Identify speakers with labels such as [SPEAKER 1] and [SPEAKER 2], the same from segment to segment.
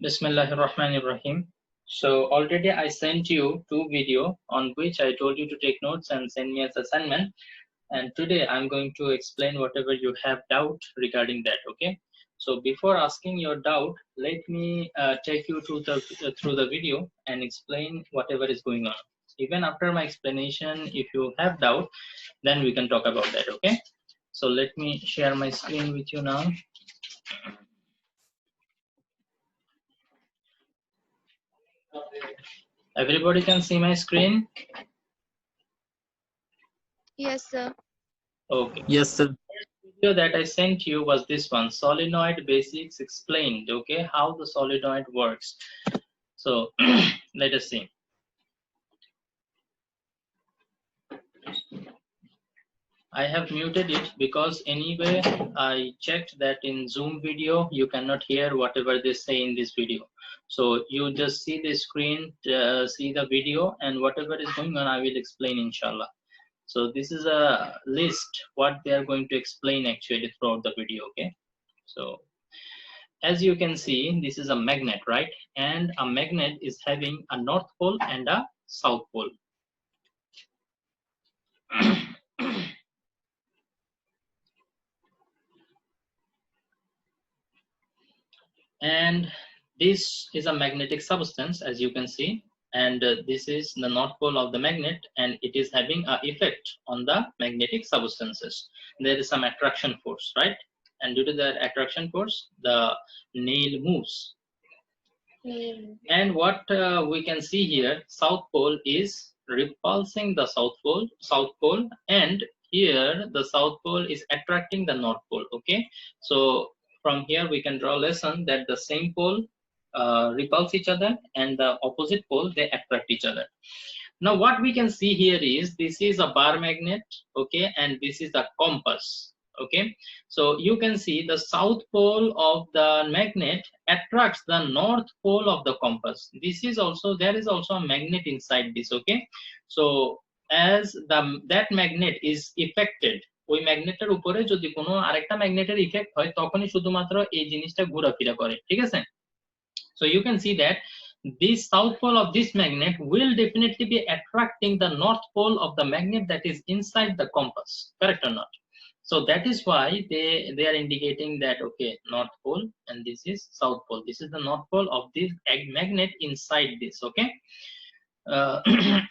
[SPEAKER 1] Bismillahirrahmanirrahim. So already I sent you two video on which I told you to take notes and send me as assignment. And today I'm going to explain whatever you have doubt regarding that. Okay. So before asking your doubt, let me take you through the video and explain whatever is going on. Even after my explanation, if you have doubt, then we can talk about that. Okay. So let me share my screen with you now. Everybody can see my screen?
[SPEAKER 2] Yes, sir.
[SPEAKER 1] Okay.
[SPEAKER 3] Yes, sir.
[SPEAKER 1] The video that I sent you was this one, solenoid basics explained. Okay, how the solenoid works. So let us see. I have muted it because anyway I checked that in Zoom video you cannot hear whatever they say in this video. So you just see the screen, see the video, and whatever is going on I will explain inshallah. So this is a list what they are going to explain actually throughout the video. Okay, so as you can see, this is a magnet, right? And a magnet is having a north pole and a south pole. And this is a magnetic substance, as you can see, and this is the north pole of the magnet, and it is having an effect on the magnetic substances. There is some attraction force, right? And due to that attraction force, the nail moves. And what we can see here, south pole is repulsing the south pole, and here the south pole is attracting the north pole. Okay, so from here we can draw a lesson that the same pole repulse each other, and the opposite pole they attract each other. Now what we can see here is this is a bar magnet, okay, and this is the compass. Okay, so you can see the south pole of the magnet attracts the north pole of the compass. This is also, there is also a magnet inside this. Okay, so as that magnet is affected, ওই ম্যাগনেটের উপরে যদি কোনো আরেকটা ম্যাগনেটের effect হয় তখনই শুধুমাত্র এই জিনিসটা ঘোরাফেরা করে, ঠিক আছে? So you can see that this south pole of this magnet will definitely be attracting the north pole of the magnet that is inside the compass, correct or not? So that is why they are indicating that, okay, north pole and this is south pole. This is the north pole of this magnet inside this. Okay,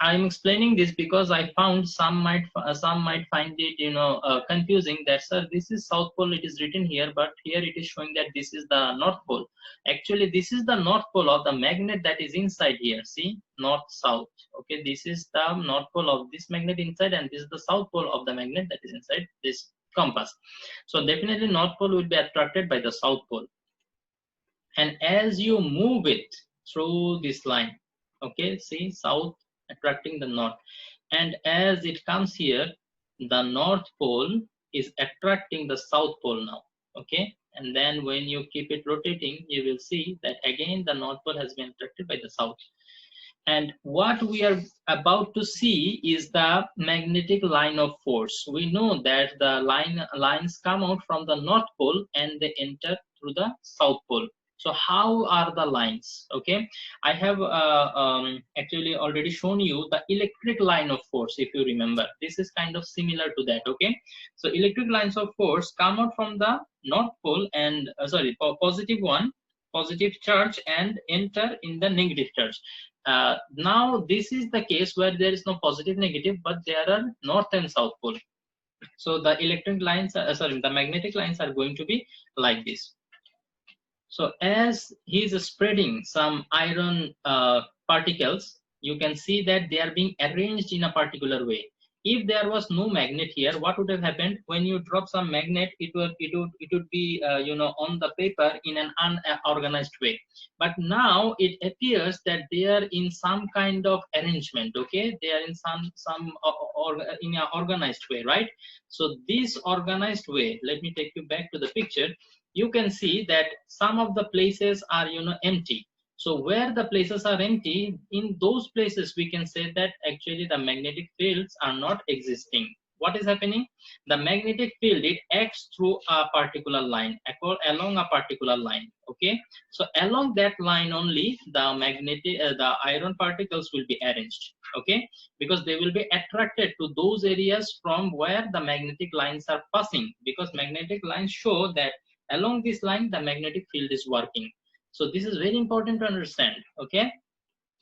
[SPEAKER 1] I'm explaining this because I found some might find it, confusing, that sir, this is south pole, it is written here, but here it is showing that this is the north pole. Actually this is the north pole of the magnet that is inside here. See, north south. Okay, this is the north pole of this magnet inside, and this is the south pole of the magnet that is inside this compass. So definitely north pole will be attracted by the south pole, and as you move it through this line, okay, see, south attracting the north, and as it comes here, the north pole is attracting the south pole now. Okay, and then when you keep it rotating, you will see that again the north pole has been attracted by the south. And what we are about to see is the magnetic line of force. We know that the lines come out from the north pole and they enter through the south pole. So how are the lines? Okay, I have actually already shown you the electric line of force. If you remember, this is kind of similar to that. Okay, so electric lines of force come out from the north pole and positive charge and enter in the negative charge. Now this is the case where there is no positive negative, but there are north and south pole. So the electric lines the magnetic lines are going to be like this. So as he is spreading some iron particles, you can see that they are being arranged in a particular way. If there was no magnet here, what would have happened? When you drop some magnet, it would be on the paper in an unorganized way. But now it appears that they are in some kind of arrangement. Okay, they are in some in an organized way, right? So this organized way, let me take you back to the picture. You can see that some of the places are empty. So where the places are empty, in those places we can say that actually the magnetic fields are not existing. what is happening? The magnetic field, it acts through a particular line, along a particular line. Okay, so along that line only the iron particles will be arranged. Okay, because they will be attracted to those areas from where the magnetic lines are passing, because magnetic lines show that along this line the magnetic field is working. So this is very important to understand. Okay,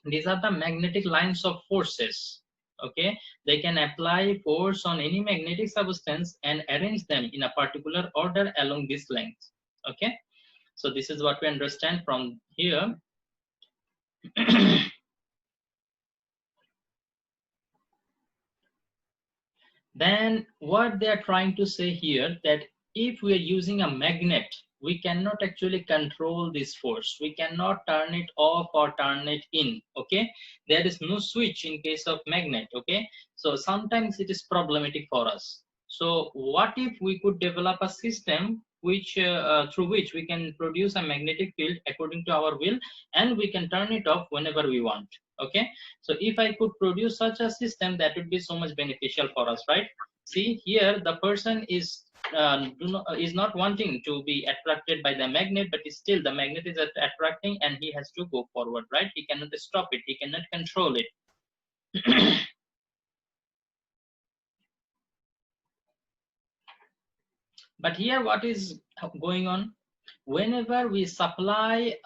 [SPEAKER 1] these are the magnetic lines of forces. Okay, they can apply force on any magnetic substance and arrange them in a particular order along this length. Okay, so this is what we understand from here. Then what they are trying to say here, that if we are using a magnet, we cannot actually control this force. We cannot turn it off or turn it in. Okay, there is no switch in case of magnet. Okay, so sometimes it is problematic for us. So what if we could develop a system which through which we can produce a magnetic field according to our will, and we can turn it off whenever we want. Okay, so if I could produce such a system, that would be so much beneficial for us, right? See here, the person is not wanting to be attracted by the magnet, but still the magnet is attracting and he has to go forward, right? He cannot stop it, he cannot control it. But here what is going on? Whenever we supply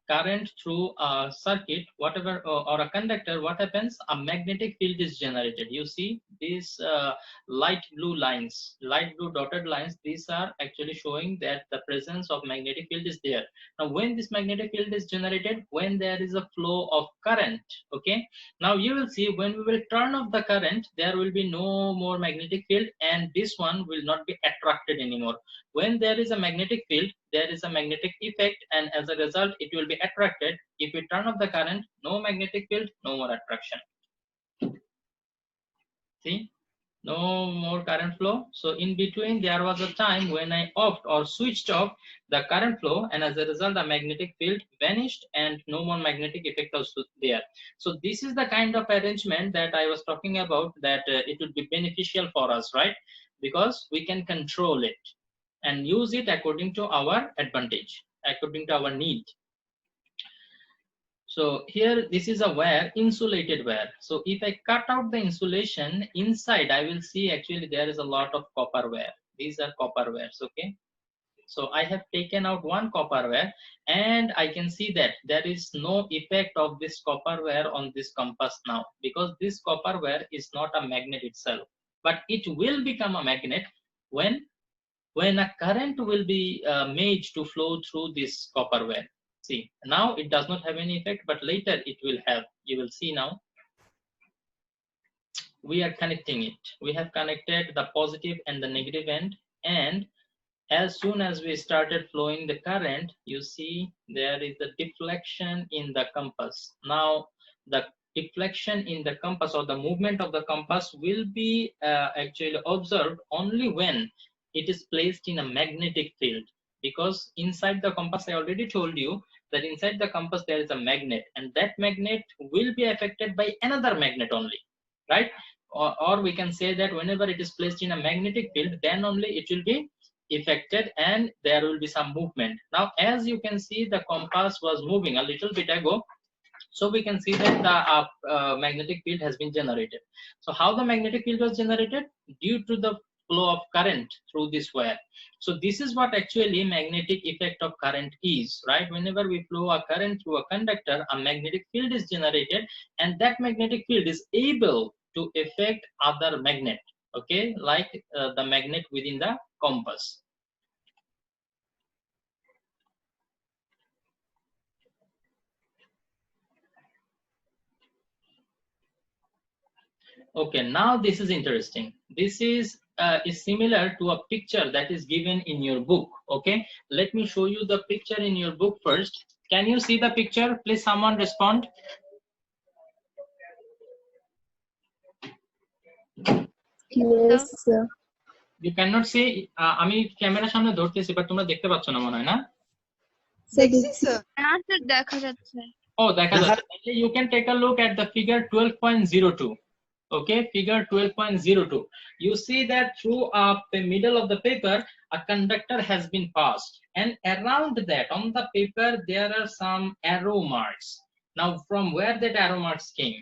[SPEAKER 1] current through a circuit, whatever, or a conductor, what happens? A magnetic field is generated. You see these light blue lines, light blue dotted lines, these are actually showing that the presence of magnetic field is there. Now when this magnetic field is generated, when there is a flow of current. Okay, now you will see when we will turn off the current, there will be no more magnetic field, and this one will not be attracted anymore. When there is a magnetic field, there is a magnetic effect, and as a result it will be attracted. If we turn off the current, no magnetic field, no more attraction. See, no more current flow. So in between there was a time when I offed or switched off the current flow, and as a result the magnetic field vanished and no more magnetic effect was there. So this is the kind of arrangement that I was talking about, that it would be beneficial for us, right? Because we can control it and use it according to our advantage, according to our need. So here, this is a wire, insulated wire. So if I cut out the insulation inside, I will see actually there is a lot of copper wire. These are copper wires. Okay, so I have taken out one copper wire, and I can see that there is no effect of this copper wire on this compass now, because this copper wire is not a magnet itself, but it will become a magnet when a current will be made to flow through this copper wire. See, now it does not have any effect, but later it will have. You will see now. We are connecting it. We have connected the positive and the negative end, and as soon as we started flowing the current, you see there is a deflection in the compass. Now the deflection in the compass, or the movement of the compass, will be actually observed only when it is placed in a magnetic field. Because inside the compass, I already told you that inside the compass there is a magnet, and that magnet will be affected by another magnet only, right? Or we can say that whenever it is placed in a magnetic field, then only it will be affected and there will be some movement. Now as you can see, the compass was moving a little bit ago, so we can see that the magnetic field has been generated. So how the magnetic field was generated? Due to the flow of current through this wire. So this is what actually magnetic effect of current is, right? Whenever we flow a current through a conductor, a magnetic field is generated, and that magnetic field is able to affect other magnet, okay, like the magnet within the compass. Okay, now this is interesting. This is similar to a picture that is given in your book. Okay, let me show you the picture in your book first. Can you see the picture? Please someone respond.
[SPEAKER 2] Yes, sir.
[SPEAKER 1] You cannot see. আমি ক্যামেরার সামনে ধরতেছি, but তোমরা দেখতে পাচ্ছ না মনে হয় না?
[SPEAKER 2] দেখছি স্যার।
[SPEAKER 3] না স্যার, দেখা যাচ্ছে।
[SPEAKER 1] ও দেখা যাচ্ছে। You can take a look at the figure 12.02. Okay, figure 12.02. You see that through the middle of the paper, a conductor has been passed, and around that on the paper there are some arrow marks. Now, from where that arrow marks came?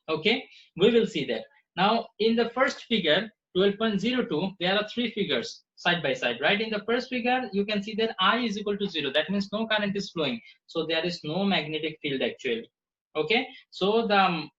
[SPEAKER 1] Okay, we will see that. Now, in the first figure 12.02, there are three figures side by side, right? In the first figure, you can see that I is equal to 0. That means no current is flowing. So there is no magnetic field actually. Okay, so the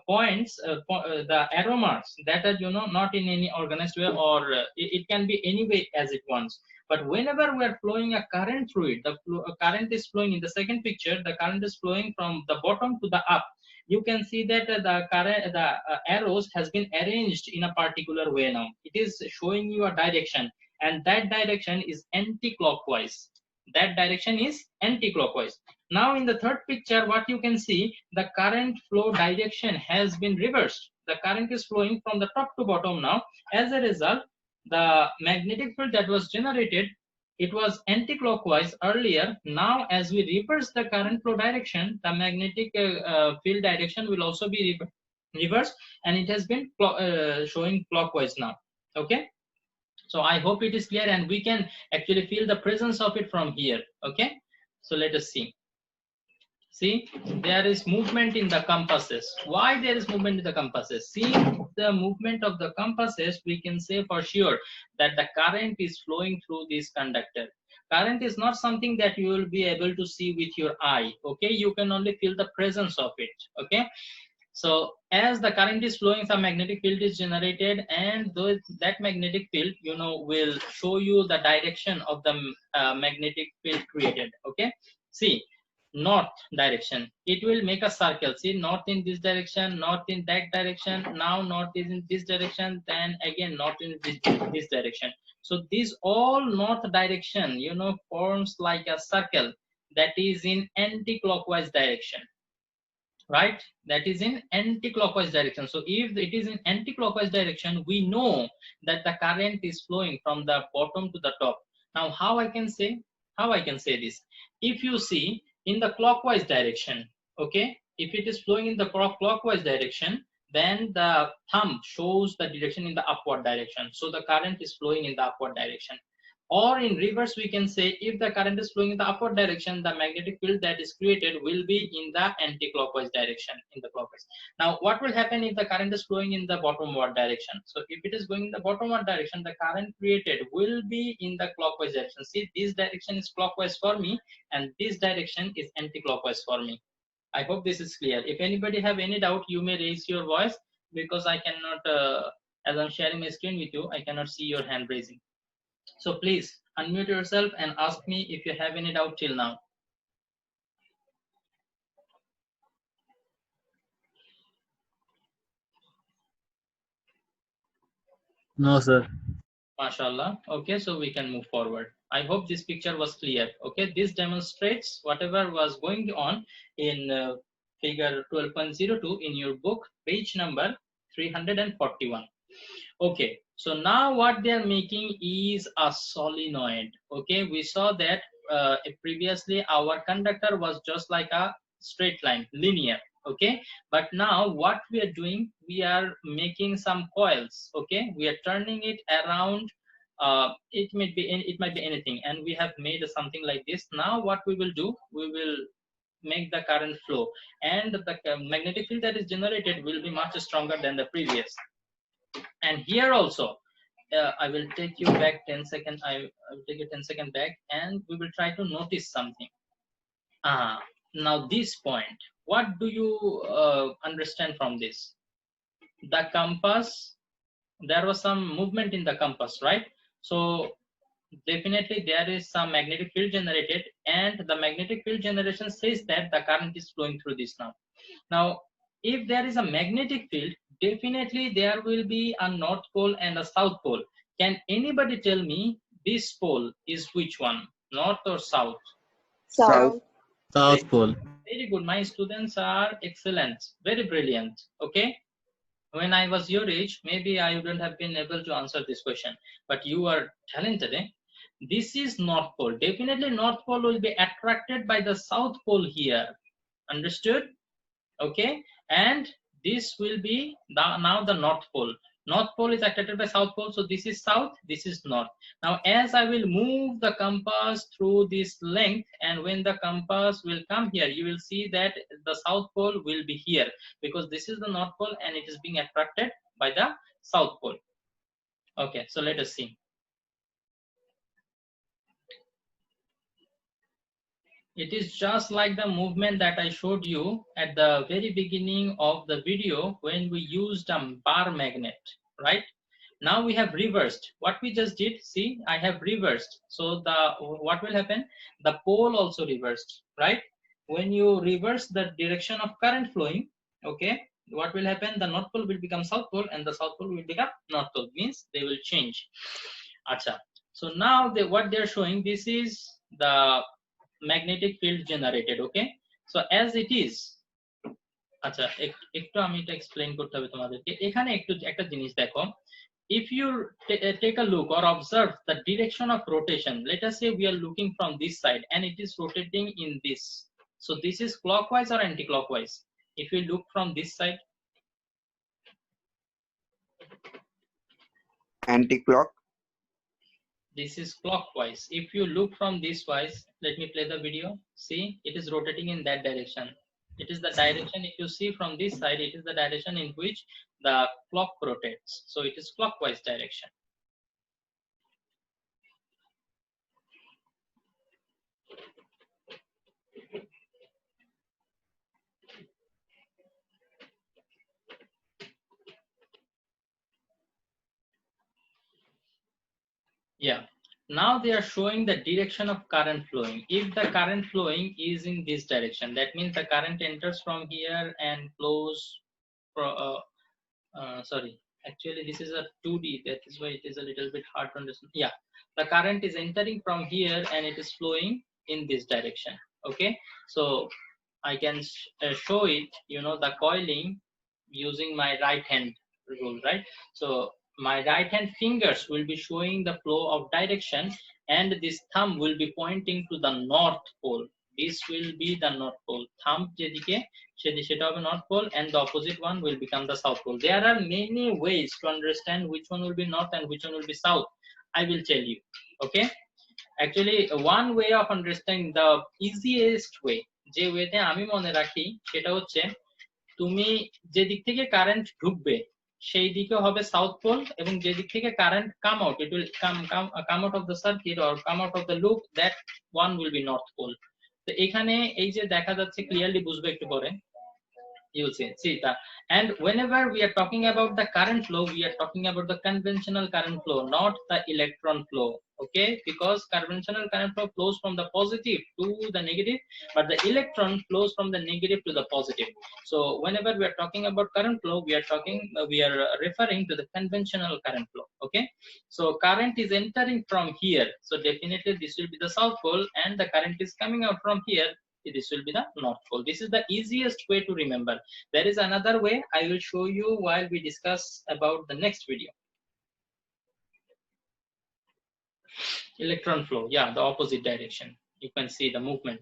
[SPEAKER 1] points, the arrow marks that are, not in any organized way, or it can be any way as it wants. But whenever we are flowing a current through it, the current is flowing. In the second picture, the current is flowing from the bottom to the up. You can see that the arrows has been arranged in a particular way. Now it is showing you a direction, and that direction is anti-clockwise. That direction is anti-clockwise. Now in the third picture, what you can see, the current flow direction has been reversed. The current is flowing from the top to bottom now. As a result, the magnetic field that was generated, it was anti-clockwise earlier. Now as we reverse the current flow direction, the magnetic field direction will also be reversed, and it has been showing clockwise now. Okay, so I hope it is clear, and we can actually feel the presence of it from here. Okay, so let us see. See, there is movement in the compasses. Why there is movement in the compasses? See the movement of the compasses, we can say for sure that the current is flowing through this conductor. Current is not something that you will be able to see with your eye. Okay, you can only feel the presence of it. Okay, so as the current is flowing, some magnetic field is generated, and that magnetic field, will show you the direction of the magnetic field created. Okay, see, north direction, it will make a circle. See, north in this direction, north in that direction. Now north is in this direction, then again north in this direction. So this all north direction, forms like a circle that is in anti-clockwise direction, right? That is in anti-clockwise direction. So if it is in anti-clockwise direction, we know that the current is flowing from the bottom to the top. Now how I can say this? If you see in the clockwise direction, okay, if it is flowing in the clockwise direction, then the thumb shows the direction in the upward direction. So the current is flowing in the upward direction. Or in reverse, we can say if the current is flowing in the upward direction, the magnetic field that is created will be in the anti-clockwise direction, in the clockwise. Now what will happen if the current is flowing in the bottomward direction? So if it is going in the bottomward direction, the current created will be in the clockwise direction. See, this direction is clockwise for me, and this direction is anti-clockwise for me. I hope this is clear. If anybody have any doubt, you may raise your voice, because I cannot, as I'm sharing my screen with you, I cannot see your hand raising. So please unmute yourself and ask me if you have any doubt till now.
[SPEAKER 3] No, sir.
[SPEAKER 1] MashaAllah. Okay, so we can move forward. I hope this picture was clear. Okay, this demonstrates whatever was going on in figure 12.02 in your book, page number 341. Okay, so now what they are making is a solenoid. Okay, we saw that previously our conductor was just like a straight line, linear. Okay, but now what we are doing, we are making some coils. Okay, we are turning it around. It might be anything, and we have made something like this. Now what we will do, we will make the current flow, and the magnetic field that is generated will be much stronger than the previous. And here also, I will take you back 10 seconds. I will take you 10 seconds back, and we will try to notice something. Now this point, what do you understand from this? The compass, there was some movement in the compass, right? So definitely there is some magnetic field generated, and the magnetic field generation says that the current is flowing through this now. Now, if there is a magnetic field, definitely there will be a north pole and a south pole. Can anybody tell me this pole is which one, north or south?
[SPEAKER 2] South.
[SPEAKER 3] South Pole.
[SPEAKER 1] Very good. My students are excellent, very brilliant. Okay. When I was your age, maybe I wouldn't have been able to answer this question, but you are talented. This is North Pole. Definitely North Pole will be attracted by the South Pole here. Understood? Okay. And this will be now the North Pole. North Pole is attracted by South Pole, so this is South, this is North. Now as I will move the compass through this length, and when the compass will come here, you will see that the South Pole will be here, because this is the North Pole and it is being attracted by the South Pole. Okay, so let us see. It is just like the movement that I showed you at the very beginning of the video when we used a bar magnet, right? Now we have reversed what we just did. See, I have reversed. So what will happen? The pole also reversed, right? When you reverse the direction of current flowing, okay, what will happen? The North Pole will become South Pole and the South Pole will become North Pole, means they will change. Acha. So now what they're showing, this is the magnetic field generated. Okay, so as it is, আচ্ছা একটু আমি এটা explain করতে হবে তোমাদেরকে। এখানে একটু একটা জিনিস দেখো, if you take a look or observe the direction of rotation, let us say we are looking from this side and it is rotating in this, so this is clockwise or anti-clockwise? If you look from this side,
[SPEAKER 4] anti-clock.
[SPEAKER 1] This is clockwise. If you look from this wise, let me play the video. See, it is rotating in that direction. It is the direction, if you see from this side, it is the direction in which the clock rotates. So it is clockwise direction. Yeah, now they are showing the direction of current flowing. If the current flowing is in this direction, that means the current enters from here and flows sorry, actually this is a 2D, that is why it is a little bit hard to understand. Yeah, the current is entering from here and it is flowing in this direction. Okay, so I can show it, you know, the coiling using my right hand rule, right? So my right hand fingers will be showing the flow of direction and this thumb will be pointing to the North Pole. This will be the North Pole. Thumb jedike seta hobe North Pole and the opposite one will become the South Pole. There are many ways to understand which one will be North and which one will be South. I will tell you. Okay, actually one way of understanding, the easiest way, যে ওয়েতে আমি মনে রাখি সেটা হচ্ছে, তুমি যে দিক থেকে কারেন্ট ঢুকবে সেই দিকে হবে সাউথ পোল, এবং যে দিক থেকে current come out, it will come out of the circuit or come out of the loop, that one will be north pole. তো এখানে এই যে দেখা যাচ্ছে, ক্লিয়ারলি বুঝবে একটু পরে, you will see that. And whenever we are talking about the current flow, we are talking about the conventional current flow, not the electron flow. Okay, because conventional current flow flows from the positive to the negative, but the electron flows from the negative to the positive. So whenever we are talking about current flow, we are referring to the conventional current flow. Okay, so current is entering from here, so definitely this will be the South Pole, and the current is coming out from here, this will be the North Pole. This is the easiest way to remember. There is another way I will show you while we discuss about the next video. Electron flow, yeah, the opposite direction. You can see the movement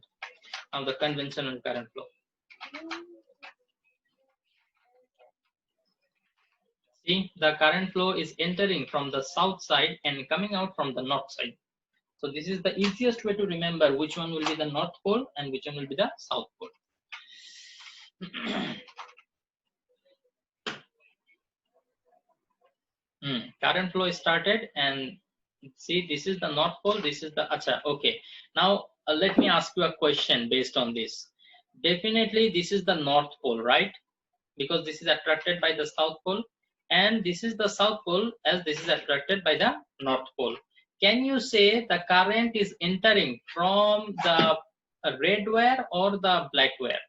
[SPEAKER 1] of the conventional current flow. See, the current flow is entering from the south side and coming out from the north side. So this is the easiest way to remember which one will be the North Pole and which one will be the South Pole. Current flow is started, and see, this is the North Pole, this is the acha. Okay, now let me ask you a question based on this. Definitely this is the North Pole, right? Because this is attracted by the South Pole, and this is the South Pole as this is attracted by the North Pole. Can you say the current is entering from the red wire or the black wire,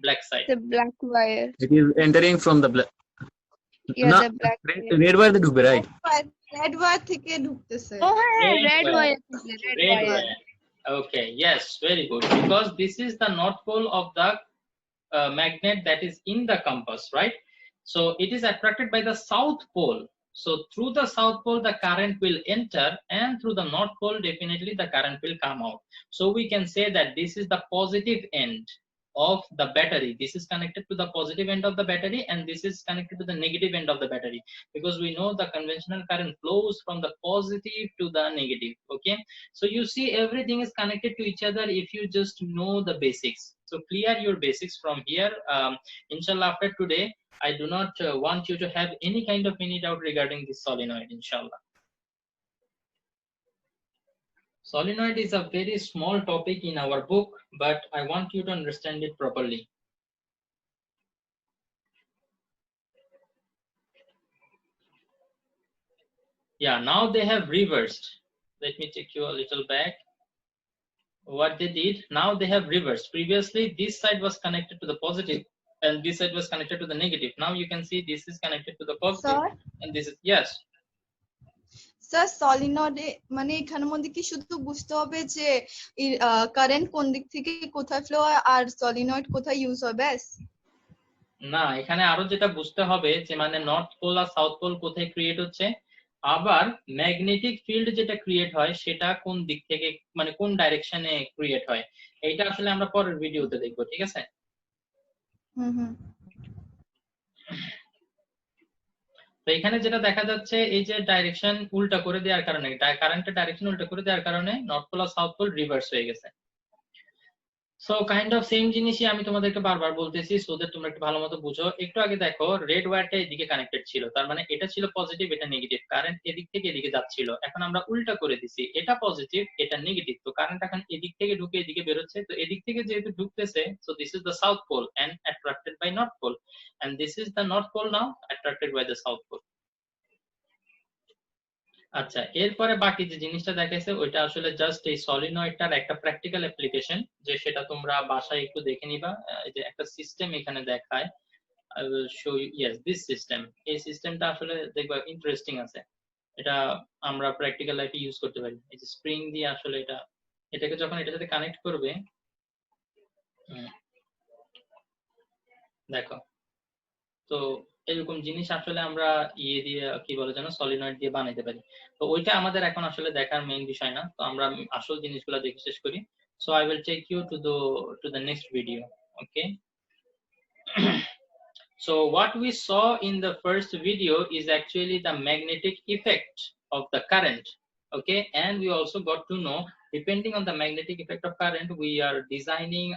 [SPEAKER 1] black side?
[SPEAKER 2] The black wire.
[SPEAKER 3] It is entering from the black.
[SPEAKER 2] Yeah,
[SPEAKER 3] না,
[SPEAKER 2] the black
[SPEAKER 3] red wire তে ঢুকবে, right?
[SPEAKER 5] red wire থেকে ঢুকতেছে।
[SPEAKER 2] Oh, hey,
[SPEAKER 1] Red
[SPEAKER 2] red
[SPEAKER 1] wire.
[SPEAKER 2] wire.
[SPEAKER 1] Red wire. Okay, yes, very good. Because this is the North Pole of the magnet that is in the compass, right? So it is attracted by the South Pole. So through the South Pole, the current will enter, and through the North Pole, definitely the current will come out. So we can say that this is the positive end of the battery. This is connected to the positive end of the battery and this is connected to the negative end of the battery, because we know the conventional current flows from the positive to the negative. Okay, so you see everything is connected to each other if you just know the basics. So clear your basics from here. Inshallah, after today I do not want you to have any kind of any doubt regarding this solenoid, inshallah. Solenoid is a very small topic in our book, but I want you to understand it properly. Yeah, now they have reversed. Let me take you a little back. What they did, now they have reversed. Previously this side was connected to the positive and this side was connected to the negative. Now you can see this is connected to the positive.
[SPEAKER 5] Sir?
[SPEAKER 1] And this is, yes.
[SPEAKER 5] Sir সলিনয়েডে মানে এখানের মধ্যে কি শুধু বুঝতে হবে যে current কোন দিক থেকে কোথায় ফ্লো হয় আর সলিনয়েড কোথায় ইউজ হয় ব্যাস?
[SPEAKER 1] না, এখানে আরো যেটা বুঝতে হবে যে মানে নর্থ পোল আর সাউথ পোল কোথায় ক্রিয়েট হচ্ছে, আবার ম্যাগনেটিক ফিল্ড যেটা ক্রিয়েট হয় সেটা কোন দিক থেকে মানে কোন ডাইরেকশনে ক্রিয়েট হয়, এইটা আসলে আমরা পরের ভিডিওতে দেখবো, ঠিক আছে? তো এখানে যেটা দেখা যাচ্ছে এই যে ডাইরেকশন উল্টা করে দেওয়ার কারণে, কারেন্টের ডাইরেকশন উল্টা করে দেওয়ার কারণে নর্থ পোল আর সাউথ পোল রিভার্স হয়ে গেছে। সো কাইন্ড অফ সেম জিনিসই আমি তোমাদেরকে বারবার বলতেছি সো দ্যাট তোমরা একটু ভালো মতো বুঝো। একটু আগে দেখো রেড ওয়্যারটা এদিকে কানেক্টেড ছিল, তার মানে এটা ছিল পজিটিভ এটা নেগেটিভ, কারেন্ট এদিক থেকে এদিকে যাচ্ছিল। এখন আমরা উল্টা করে দিছি, এটা পজিটিভ এটা নেগেটিভ, তো কারেন্ট এখন এদিক থেকে ঢুকে এদিকে বেরোচ্ছে, তো এদিক থেকে যেহেতু ঢুকতেছে so this is the south pole and attracted by north pole and this is the north pole now attracted by the south pole. আচ্ছা, এরপরে বাকি যে জিনিসটা দেখাইছে ওইটা আসলে জাস্ট এই সলিনয়েডটার একটা প্র্যাকটিক্যাল অ্যাপ্লিকেশন, যে সেটা তোমরা বাসায় একটু দেখে নিবা। এই যে একটা সিস্টেম এখানে দেখায়, I will show you, yes this system. এই সিস্টেমটা আসলে দেখবা ইন্টারেস্টিং আছে, এটা আমরা প্র্যাকটিক্যাল লাইফে ইউজ করতে পারি। এই যে স্প্রিং দিয়ে আসলে এটাকে যখন এটার সাথে কানেক্ট করবে, দেখো তো এরকম জিনিস আসলে আমরা ইয়ে দিয়ে কি বলে যেন সলিনয়েড দিয়ে বানাইতে পারি। তো ওইটা আমাদের এখন আসলে দেখার মেইন বিষয় না, তো আমরা আসল জিনিসগুলো দেখে শেষ করি। So I will take you to the next video. Okay, so what we saw in the first video is actually the magnetic effect of the current. Okay, and we also got to know depending on the magnetic effect of current we are designing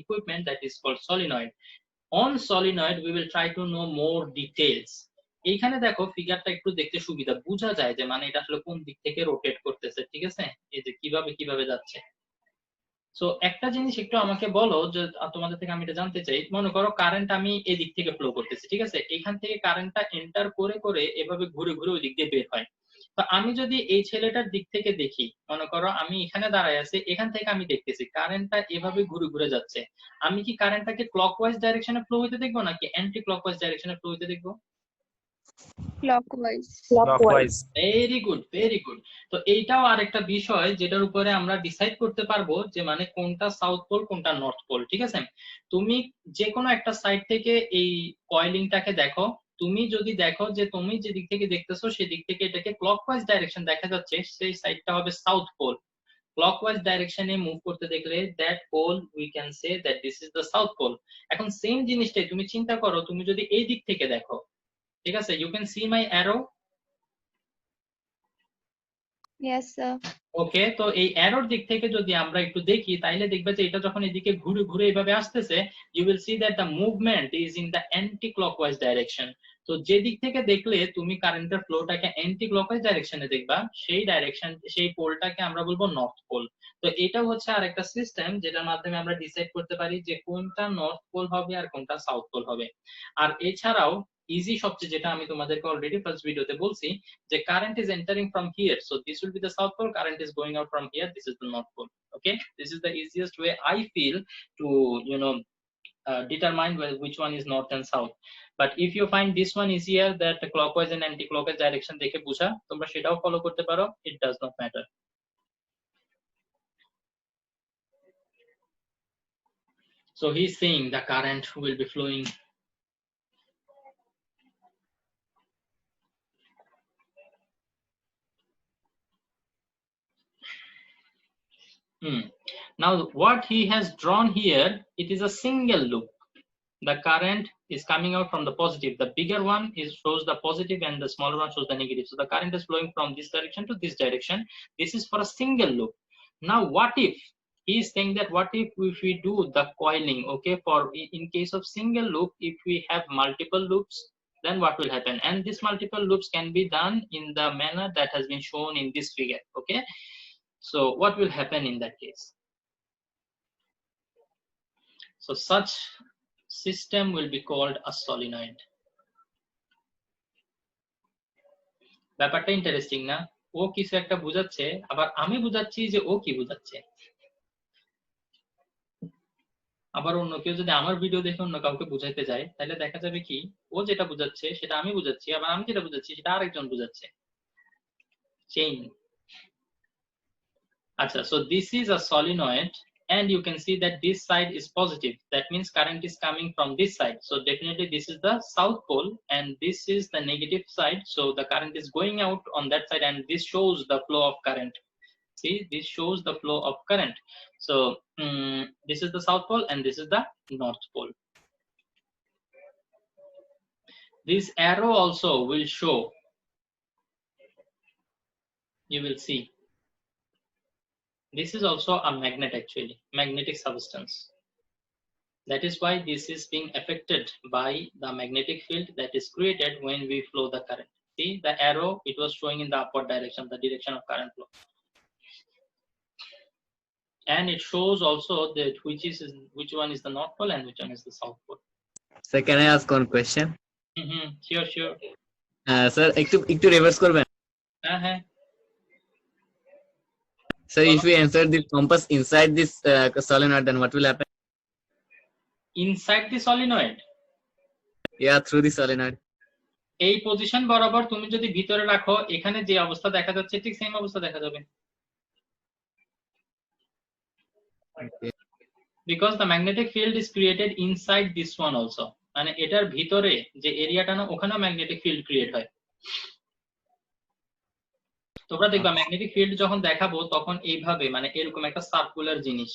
[SPEAKER 1] equipment that is called solenoid. On solenoid we will try to know more details. এইখানে দেখো ফিগারটা একটু দেখতে সুবিধা, বোঝা যায় যে মানে এটা আসলে কোন দিক থেকে রোটেট করতেছে, ঠিক আছে? এই যে কিভাবে যাচ্ছে। সো একটা জিনিস একটু আমাকে বলো, যে তোমাদের থেকে আমি এটা জানতে চাই, মনে করো কারেন্ট আমি এদিক থেকে ফ্লো করতেছি, ঠিক আছে? এখান থেকে কারেন্টটা এন্টার করে করে এভাবে ঘুরে ঘুরে ওই দিক দিয়ে বের হয়। তো আমি যদি এই ছেলেটার দিক থেকে দেখি, মনে করো আমি এখানে দাঁড়ায় আছি, এখান থেকে আমি দেখতেছি কারেন্টটা এভাবে ঘুরে ঘুরে যাচ্ছে, আমি কি কারেন্টটাকে ক্লকওয়াইজ ডাইরেকশনে ফ্লো হইতে দেখবো নাকি অ্যান্টি ক্লকওয়াইজ ডাইরেকশনে ফ্লো হইতে দেখবো?
[SPEAKER 2] Clockwise.
[SPEAKER 4] Clockwise.
[SPEAKER 1] Very good, very good. তো এইটাও আরেকটা বিষয় যেটার উপরে আমরা ডিসাইড করতে পারবো যে মানে কোনটা সাউথ পোল কোনটা নর্থ পোল, ঠিক আছে? তুমি যে কোনো একটা সাইড থেকে এই কয়েলিংটাকে দেখো, তুমি যদি দেখো যে তুমি যে দিক থেকে দেখতেছো সেদিক থেকে এটাকে ক্লকওয়াইজ ডাইরেকশন দেখা যাচ্ছে, সেই সাইডটা হবে সাউথ পোল। ক্লকওয়াইজ ডাইরেকশনে মুভ করতে দেখলে that pole we can say that this is the south pole. এখন সেম জিনিসটাই তুমি চিন্তা করো, তুমি যদি এই দিক থেকে দেখো, ঠিক আছে? You can see my arrow.
[SPEAKER 2] Yes, sir.
[SPEAKER 1] Okay, তো এই অ্যারোর দিক থেকে যদি আমরা একটু দেখি তাইলে দেখবে যে এটা যখন এদিকে ঘুরে ঘুরে এইভাবে আসতেছে, you will see that the movement is in the anticlockwise direction. তো যে দিক থেকে দেখলে তুমি কারেন্টের ফ্লোটাকে অ্যান্টি ক্লকওয়াইজ ডাইরেকশনে দেখবা, সেই ডাইরেকশন সেই পোলটাকে আমরা বলবো নর্থ পোল। তো এটা হচ্ছে আরেকটা সিস্টেম যেটার মাধ্যমে আমরা ডিসাইড করতে পারি যে কোনটা নর্থ পোল হবে আর কোনটা সাউথ পোল হবে। আর এছাড়াও ইজি সবচেয়ে যেটা আমি তোমাদেরকে অলরেডি ফার্স্ট ভিডিওতে বলছি, যে current is entering from here, so this will be the south pole, current is going out from here, this is the north pole. Okay, this is the easiest way I feel to determine which one is north and south. But if you find this one easier, that clockwise and anti-clockwise direction দেখে বুঝা, তোমরা সেটাও follow করতে পারো, it does not matter. So he's saying the current will be flowing Now what he has drawn here, it is a single loop. The current is coming out from the positive. The bigger one shows the positive and the smaller one shows the negative. So the current is flowing from this direction to this direction. This is for a single loop. Now what if he is saying that what if we do the coiling, okay, for in case of single loop, if we have multiple loops, then what will happen? And these multiple loops can be done in the manner that has been shown in this figure. Okay, so what will happen in that case? So such system will be called a solenoid. ব্যাপারটা interesting না? ও কিছু একটা বুঝাচ্ছে, আবার আমি বুঝাচ্ছি যে ও কি বুঝাচ্ছে। আবার অন্য কেউ যদি আমার ভিডিও দেখে অন্য কাউকে বুঝাইতে যায়, তাহলে দেখা যাবে কি ও যেটা বুঝাচ্ছে সেটা আমি বুঝাচ্ছি, আবার আমি যেটা বুঝাচ্ছি সেটা আরেকজন বুঝাচ্ছে। চেইন। আচ্ছা, so this is a solenoid and you can see that this side is positive. That means current is coming from this side. So definitely this is the south pole and this is the negative side. So the current is going out on that side and this shows the flow of current. See, this shows the flow of current. So this is the south pole and this is the north pole. This arrow also will show, you will see, this is also a magnet, actually magnetic substance. That is why this is being affected by the magnetic field that is created when we flow the current. See the arrow, it was showing in the upward direction, the direction of current flow. And it shows also that which one is the north pole and which one is the south pole.
[SPEAKER 3] Sir, can I ask one question?
[SPEAKER 1] Sure.
[SPEAKER 3] Sir, একটু reverse করবেন?
[SPEAKER 1] হ্যাঁ।
[SPEAKER 3] Sir, if we insert the compass inside this solenoid, then what will happen?
[SPEAKER 1] Inside the solenoid?
[SPEAKER 3] Yeah, through the solenoid.
[SPEAKER 1] এই position বরাবর তুমি যদি ভিতরে রাখো, এখানে যে অবস্থা দেখা যাচ্ছে ঠিক সেম অবস্থা দেখা যাবে।
[SPEAKER 3] Okay.
[SPEAKER 1] Because the magnetic field is created inside this one also. মানে এটার ভিতরে যে এরিয়াটা না, ওখানেও ম্যাগনেটিক ফিল্ড ক্রিয়েট হয়। তোমরা দেখবা ম্যাগনেটিক ফিল্ড যখন দেখাবো তখন এইভাবে মানে এরকম একটা সার্কুলার জিনিস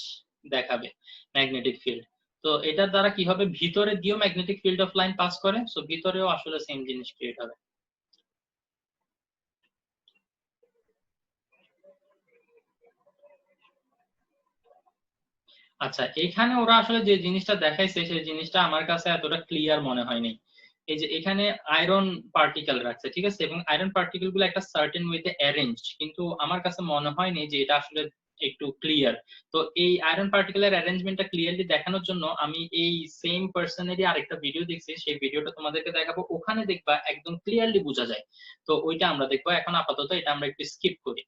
[SPEAKER 1] দেখাবে ম্যাগনেটিক ফিল্ড। তো এটার দ্বারা কি হবে, ভিতরে দিয়েও magnetic field of line pass করে, সো ভিতরেও আসলে সেম জিনিস ক্রিয়েট হবে। আচ্ছা, এখানে ওরা আসলে যে জিনিসটা দেখাইছে সেই জিনিসটা আমার কাছে এতটা ক্লিয়ার মনে হয়নি। এই যে এখানে আয়রন পার্টিকেল রাখছে, ঠিক আছে, এবং আয়রন পার্টিকেল গুলো একটা সার্টেন ওয়েতে অ্যারেঞ্জড, কিন্তু আমার কাছে মনে হয়নি যে এটা আসলে একটু ক্লিয়ার। তো এই আয়রন পার্টিকেলের অ্যারেঞ্জমেন্টটা ক্লিয়ারলি দেখানোর জন্য আমি এই সেম পার্সনেরই আরেকটা ভিডিও দেখছি, সেই ভিডিওটা তোমাদেরকে দেখাবো, ওখানে দেখবা একদম ক্লিয়ারলি বোঝা যায়। তো ওইটা আমরা দেখবো। এখন আপাতত এটা আমরা একটু স্কিপ করি।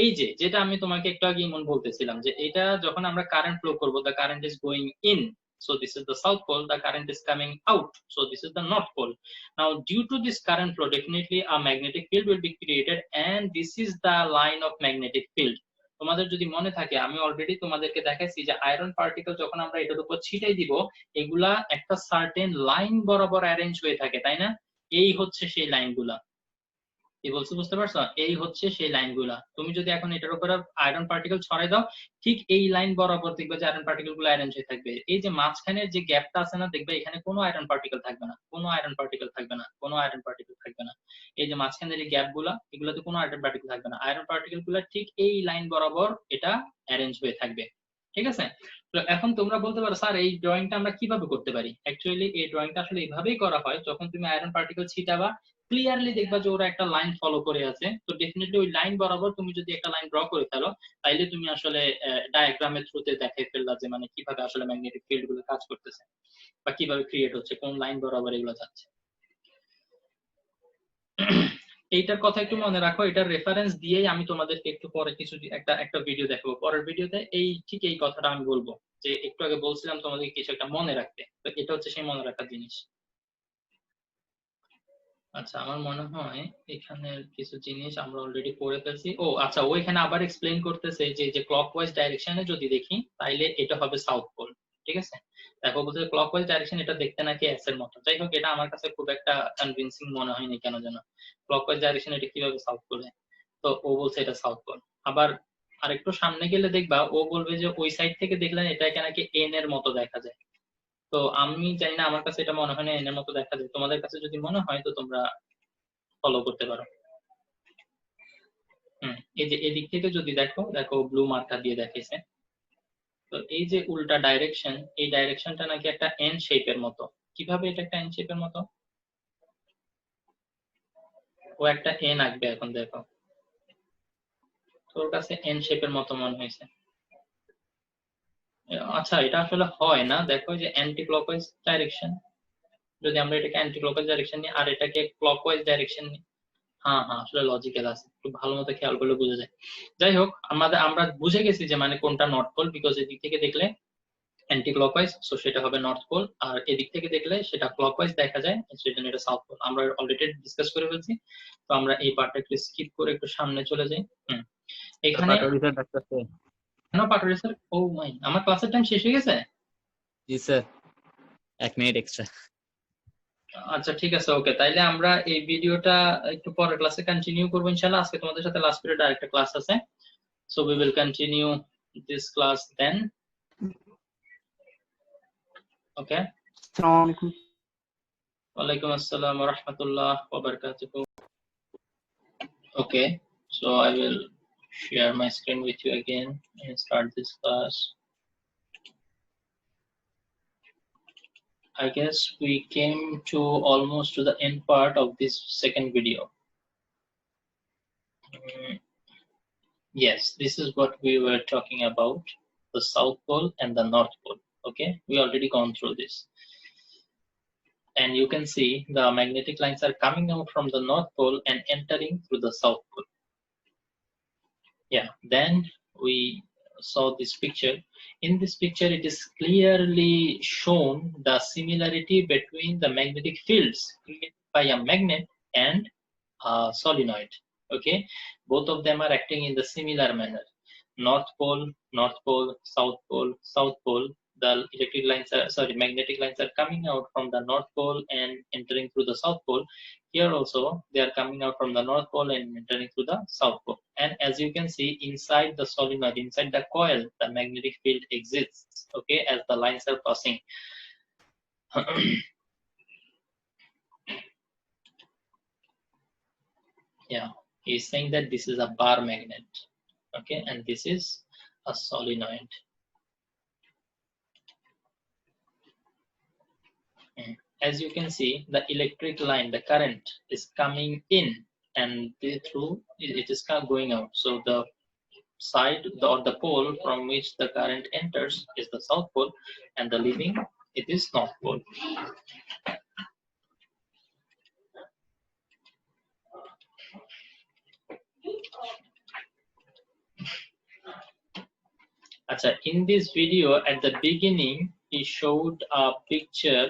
[SPEAKER 1] এই যে যেটা আমি তোমাকে একটু আগে মন বলতেছিলাম যে এটা যখন আমরা কারেন্ট ফ্লো করব, the current is going in, so this is the south pole, the current is coming out, so this is the north pole. Now due to this current flow, definitely a magnetic field will be created and this is the line of magnetic field. তোমাদের যদি মনে থাকে আমি already তোমাদেরকে দেখাইছি যে iron particle যখন আমরা এটার উপর ছিটাই দিব, এগুলা একটা সার্টেন লাইন বরাবর অ্যারেঞ্জ হয়ে থাকে, তাই না? এই হচ্ছে সেই লাইনগুলা। কি বলছি বুঝতে পারছো? এই হচ্ছে সেই লাইনগুলা। তুমি যদি এখন এটার উপরে আয়রন পার্টিকেল ছড়াই দাও, ঠিক এই লাইন বরাবর দেখবে যে আয়রন পার্টিকেল গুলো অ্যারেঞ্জ হয়ে থাকবে। এই যে মাঝখানে যে গ্যাপটা আছে না, দেখবে এখানে কোনো আয়রন পার্টিকেল থাকবে না, কোনো আয়রন পার্টিকেল থাকবে না, কোনো আয়রন পার্টিকেল থাকবে না। এই যে মাঝখানে যে গ্যাপ গুলা, এগুলোতে কোনো আয়রন পার্টিকেল থাকবে না। আয়রন পার্টিকেল গুলা ঠিক এই লাইন বরাবর এটা অ্যারেঞ্জ হয়ে থাকবে, ঠিক আছে? তো এখন তোমরা বলতে পারো স্যার এই ড্রয়িংটা আমরা কিভাবে করতে পারি? অ্যাকচুয়ালি এই ড্রয়িংটা আসলে এইভাবেই করা হয়, যখন তুমি আয়রন পার্টিকেল ছিটাবা ক্লিয়ারলি দেখবা যে ওরা একটা লাইন ফলো করে আছে। তো ডেফিনেটলি ওই লাইন বরাবর তুমি যদি একটা লাইন ড্র করে ফেলো, তাইলে তুমি আসলে ডায়াগ্রামের থ্রুতে দেখাই ফেললা যে মানে কিভাবে আসলে ম্যাগনেটিক ফিল্ড গুলো কাজ করতেছে বা কিভাবে ক্রিয়েট হচ্ছে, কোন লাইন বরাবর এগুলো যাচ্ছে। এইটার কথা একটু মনে রাখো, এটার রেফারেন্স দিয়েই আমি তোমাদেরকে একটু পরে কিছু একটা ভিডিও দেখাবো। পরের ভিডিওতে ঠিক এই কথাটা আমি বলবো, যে একটু আগে বলছিলাম তোমাদেরকে কিছু একটা মনে রাখতে, তো এটা হচ্ছে সেই মনে রাখার জিনিস। আচ্ছা, আমার মনে হয় এখানে কিছু জিনিস আমরা অলরেডি পড়ে ফেলছি। ও আচ্ছা, ওইখানে আবার এক্সপ্লেইন করতেছে যে ক্লকওয়াইজ ডাইরেকশনে যদি দেখি তাইলে এটা হবে সাউথ পোল, ঠিক আছে? দেখো বলতে ক্লকওয়াইজ ডাইরেকশন, এটা দেখতে নাকি এস এর মতো। যাই হোক, এটা আমার কাছে খুব একটা কনভিন্সিং মনে হয়নি কেন যেন। ক্লকওয়াইজ ডাইরেকশন এটা কিভাবে সাউথ পোল? তো ও বলছে এটা সাউথ পোল। আবার আরেকটু সামনে গেলে দেখবা ও বলবে যে ওই সাইড থেকে দেখলেন এটাকে নাকি এন এর মতো দেখা যায়। তো আমি জানি না, আমার কাছে এটা মনে হয় না এন এর মতো দেখা যায়। তোমাদের কাছে যদি মনে হয় তো তোমরা ফলো করতে পারো। এই যে এদিক থেকে যদি দেখো, দেখো ব্লু মার্কার দিয়ে দেখাইছে। তো এই যে উল্টা ডাইরেকশন, এই ডাইরেকশনটা নাকি একটা এন শেপের মতো। কিভাবে এটা একটা এন শেপের মতো? ও একটা এন আঁকবে এখন, দেখো তোর কাছে এন শেপের মতো মনে হয়েছে। আচ্ছা, এটা আসলে হয় না। দেখো যে অ্যান্টি ক্লকওয়াইজ ডাইরেকশন, যদি আমরা এটাকে অ্যান্টি ক্লকওয়াইজ ডাইরেকশন নিই আর এটাকে ক্লকওয়াইজ ডাইরেকশন নিই, হ্যাঁ হ্যাঁ আসলে লজিক্যাল আছে, একটু ভালো মতো খেয়াল করলে বোঝা যায়। যাই হোক, আমরা বুঝে গেছি যে মানে কোনটা নর্থ পোল, বিকজ এদিক থেকে দেখলে অ্যান্টি ক্লকওয়াইজ, সো সেটা হবে নর্থ পোল, আর এদিক থেকে দেখলে সেটা ক্লকওয়াইজ দেখা যায়, সেটা এটা সাউথ পোল। আমরা অলরেডি ডিসকাস করে ফেলছি, তো আমরা এই পার্টটা একটু স্কিপ করে একটু সামনে চলে যাই। এখানে
[SPEAKER 3] পাটোয়ারি স্যার ডাকতেছে।
[SPEAKER 1] কেন পাটোয়ারি স্যার? ও মাই, আমার ক্লাসের টাইম শেষ হয়ে গেছে।
[SPEAKER 3] জি স্যার, 1 মিনিট এক্সট্রা।
[SPEAKER 1] আচ্ছা ঠিক আছে, ওকে, তাইলে আমরা এই ভিডিওটা একটু পরের ক্লাসে কন্টিনিউ করবো ইনশাআল্লাহ। আজকে তোমাদের সাথে লাস্ট পিরিয়ড আরেকটা ক্লাস আছে, so we will continue this class then. Okay,
[SPEAKER 4] আসসালামু আলাইকুম।
[SPEAKER 1] ওয়ালাইকুম আসসালাম ওয়া রাহমাতুল্লাহ ওয়া বারাকাতুহু। Okay, so I will share my screen with you again and start this class. I guess we came to almost to the end part of this second video. Yes, this is what we were talking about, the South Pole and the North Pole. Okay, we already gone through this. And you can see the magnetic lines are coming out from the North Pole and entering through the South Pole. Yeah, then we saw this picture. In this picture, it is clearly shown the similarity between the magnetic fields created by a magnet and a solenoid. Okay, both of them are acting in the similar manner. North pole, North Pole, South Pole, South Pole. The electric lines are, sorry, magnetic lines are coming out from the North Pole and entering through the South Pole. Here also, they are coming out from the North Pole and entering through the South Pole. And as you can see, inside the solenoid, inside the coil, the magnetic field exists, okay, as the lines are passing. Yeah, he's saying that this is a bar magnet, okay, and this is a solenoid. As you can see, the electric line, the current is coming in and through it is going out. So the side or the pole from which the current enters is the South Pole, and the leaving it is North Pole. Achha, in this video at the beginning he showed a picture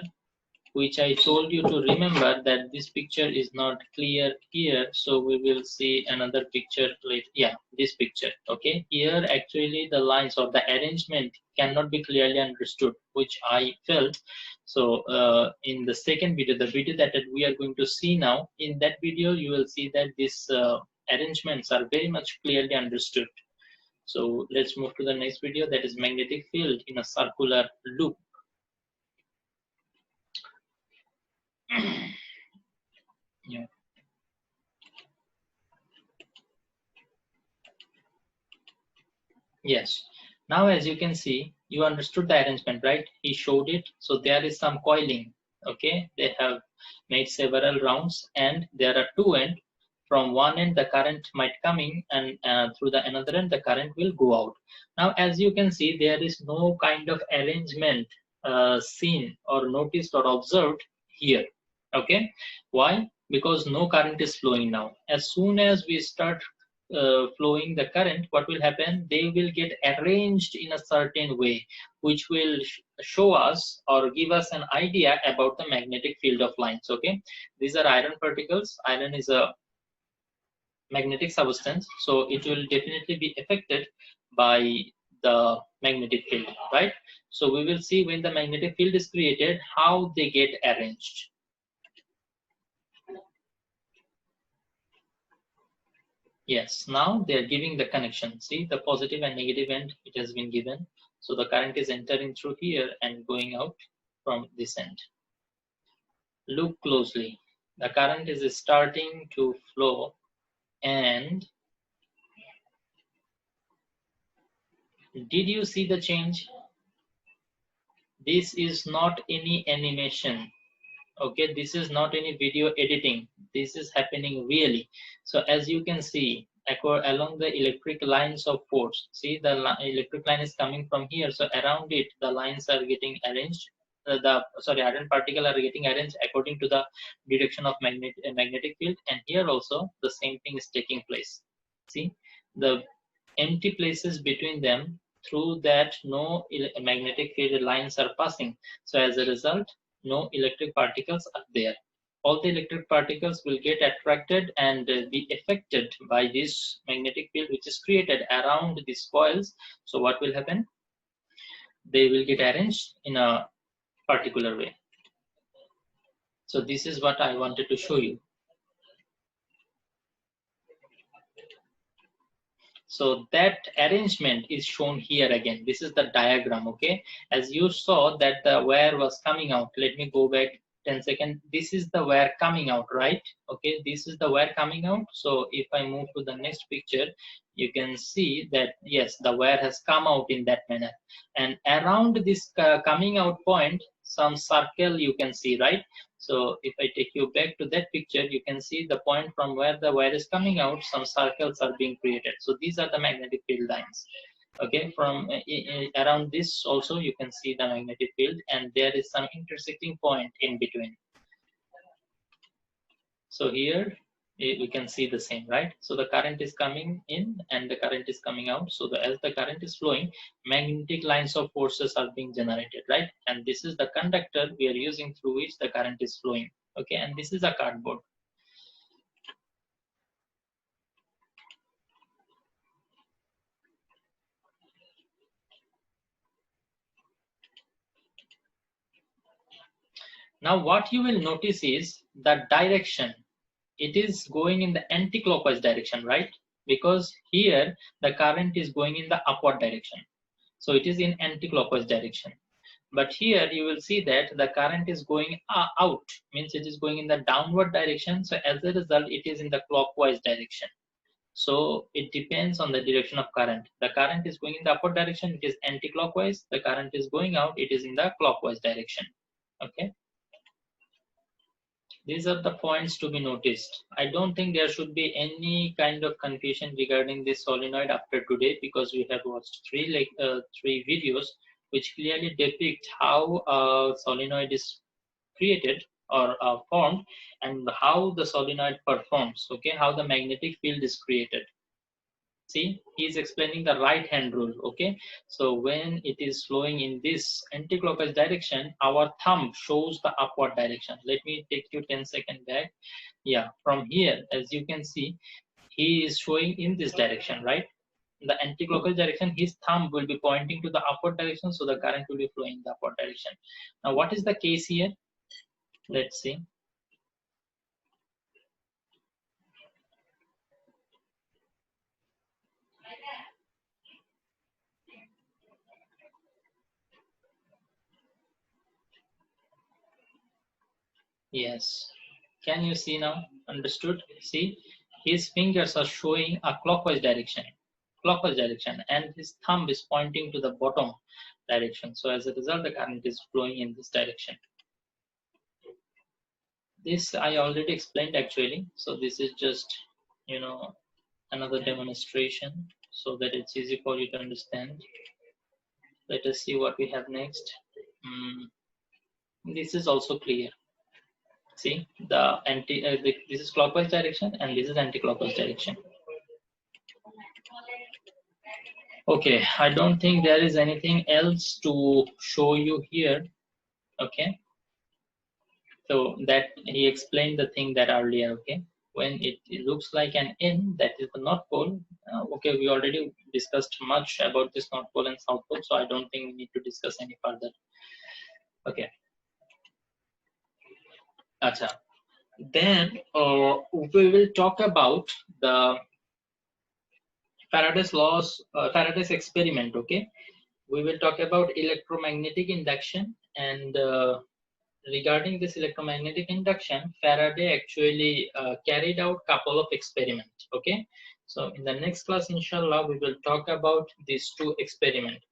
[SPEAKER 1] which I told you to remember that this picture is not clear here, so we will see another picture later. Yeah, this picture. Okay, here actually the lines or the arrangement cannot be clearly understood, which I felt. So in the second video, the video that we are going to see now, in that video you will see that these arrangements are very much clearly understood. So let's move to the next video, that is magnetic field in a circular loop. Yeah. Yes. Now as you can see, you understood the arrangement, right? He showed it. So there is some coiling. Okay, they have made several rounds and there are two ends. From one end the current might come in and through the another end the current will go out. Now as you can see, there is no kind of arrangement seen or noticed or observed here. Okay, why? Because no current is flowing now. As soon as we start flowing the current, what will happen? They will get arranged in a certain way, which will show us or give us an idea about the magnetic field of lines. Okay, these are iron particles. Iron is a magnetic substance, so it will definitely be affected by the magnetic field, right? So we will see when the magnetic field is created, how they get arranged. Yes, now they are giving the connection. See, the positive and negative end, it has been given. So the current is entering through here and going out from this end. Look closely. The current is starting to flow, and did you see the change? This is not any animation. Okay, this is not any video editing. This is happening really. So as you can see, along the electric lines of force, see the electric line is coming from here. So around it, the lines are getting arranged. Iron particles are getting arranged according to the direction of magnetic field. And here also the same thing is taking place. See, the empty places between them, through that no magnetic field lines are passing. So as a result, no electric particles are there. All the electric particles will get attracted and be affected by this magnetic field which is created around these coils. So what will happen? They will get arranged in a particular way. So this is what I wanted to show you. So that arrangement is shown here again. This is the diagram, okay? As you saw that the wire was coming out. Let me go back 10 seconds. This is the wire coming out, right? Okay, this is the wire coming out. So if I move to the next picture, you can see that, yes, the wire has come out in that manner. And around this coming out point, some circle you can see, right? So if I take you back to that picture, you can see the point from where the wire is coming out, some circles are being created. So these are the magnetic field lines. Okay, from around this also you can see the magnetic field, and there is some intersecting point in between. So here we can see the same, right? So the current is coming in and the current is coming out. So as the current is flowing, magnetic lines of forces are being generated, right? And this is the conductor we are using through which the current is flowing. Okay, and this is a cardboard. Now what you will notice is the direction. It is going in the anti-clockwise direction, right? Because here the current is going in the upward direction. So it is in anti-clockwise direction. But here you will see that the current is going out, means it is going in the downward direction. So as a result, it is in the clockwise direction. So it depends on the direction of current. The current is going in the upward direction, it is anti-clockwise. The current is going out, it is in the clockwise direction. Okay. These are the points to be noticed. I don't think there should be any kind of confusion regarding this solenoid after today, because we have watched three videos which clearly depict how a solenoid is created or formed, and how the solenoid performs. Okay, how the magnetic field is created. See, he is explaining the right hand rule. Okay, so when it is flowing in this anti-clockwise direction, our thumb shows the upward direction. Let me take you 10 seconds back. Yeah, from here, as you can see, he is showing in this direction, right? The anti-clockwise direction, his thumb will be pointing to the upward direction, so the current will be flowing in the upward direction. Now what is the case here? Let's see. Yes, can you see now? Understood? See, his fingers are showing a clockwise direction, and his thumb is pointing to the bottom direction. So as a result, the current is flowing in this direction. This I already explained actually. So this is just, another demonstration so that it's easy for you to understand. Let us see what we have next. This is also clear. See, this is clockwise direction and this is anti-clockwise direction. Okay, I don't think there is anything else to show you here. Okay, so that he explained the thing that earlier. Okay, when it looks like an N, that is the North Pole. Okay, we already discussed much about this North Pole and South Pole, so I don't think we need to discuss any further. Okay. Acha. Then we will talk about the Faraday's laws, Faraday's experiment. Okay, we will talk about electromagnetic induction, and regarding this electromagnetic induction, Faraday actually carried out couple of experiments. Okay, so in the next class, inshallah, we will talk about these two experiments.